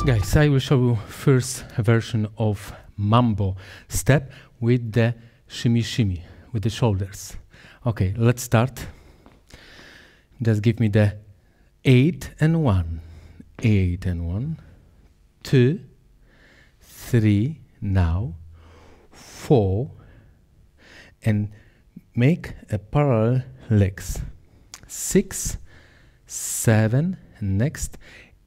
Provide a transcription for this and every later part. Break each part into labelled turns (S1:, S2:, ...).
S1: Guys, I will show you first a version of Mambo step with the shimmy shimmy, with the shoulders. Okay, let's start. Just give me the 8 and 1, 8 and 1, 2, 3, now 4, and make a parallel legs. 6, 7, and next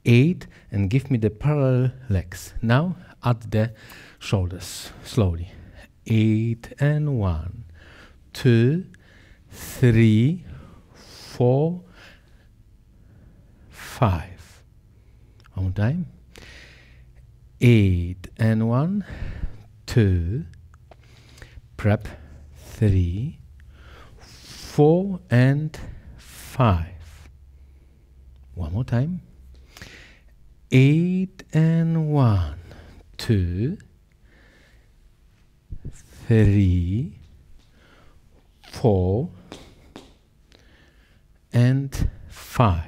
S1: 8, and give me the parallel legs. Now add the shoulders slowly. 8 and 1, 2, 3, 4, 5. One more time. 8 and 1, 2, prep 3, 4 and 5. One more time. 8 and 1, 2, 3, 4, and 5.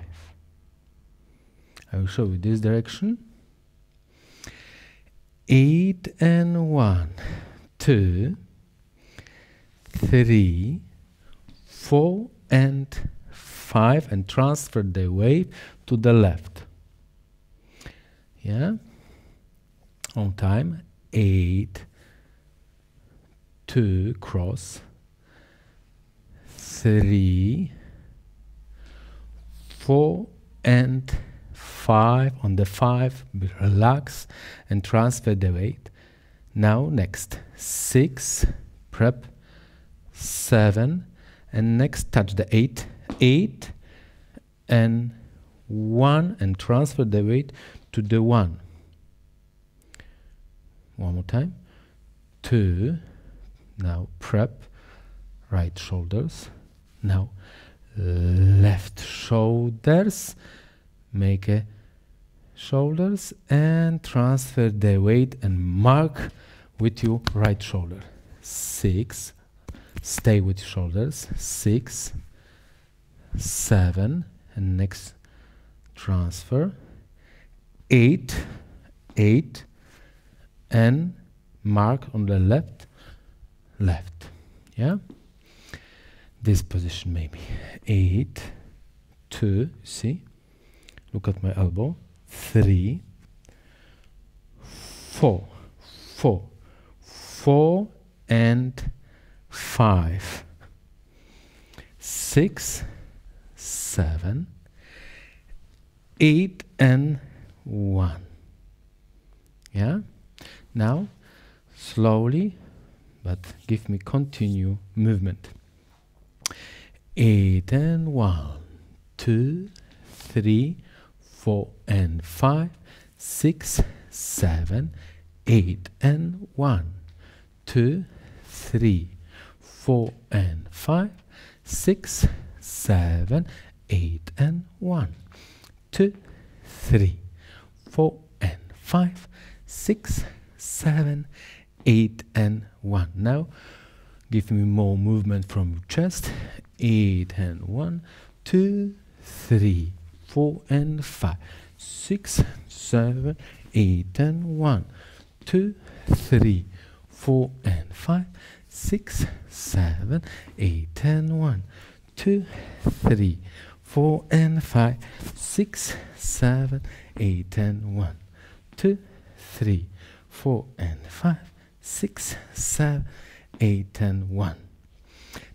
S1: I will show you this direction. 8 and 1, 2, 3, 4, and 5, and transfer the wave to the left. Yeah, on time. 8, 2, cross, 3, 4, and 5. On the 5, relax and transfer the weight. Now next 6, prep 7, and next touch the 8, 8 and 1, and transfer the weight to the 1. One more time. 2, now prep right shoulders, now left shoulders, make a shoulders and transfer the weight and mark with your right shoulder. 6, stay with shoulders. 6, 7, and next transfer. 8, 8, and mark on the left, left. Yeah, this position maybe. 8, 2, see, look at my elbow. 3, 4, 4, 4, and 5. 6, 7, 8, and 1. Yeah, now slowly, but give me continue movement. 8 and 1, 2, 3, 4 and 5, 6, 7, 8 and 1, 2, 3, 4 and 5, 6, 7, 8 and 1, 2, 3, 4 and 5, 6, 7, 8 and 1. Now give me more movement from your chest. 8 and 1, 2, 3, 4 and 5, 6, 7, 8 and 1, 2, 3, 4 and 5, 6, 7, 8 and 1, 2, 3, 4 and 5, 6, 7, 8 and 1, 2, 3, 4 and 5, 6, 7, 8 and 1.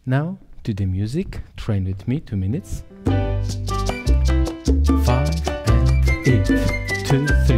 S1: Now to the music. Train with me 2 minutes. 5 and 8, 2, 3.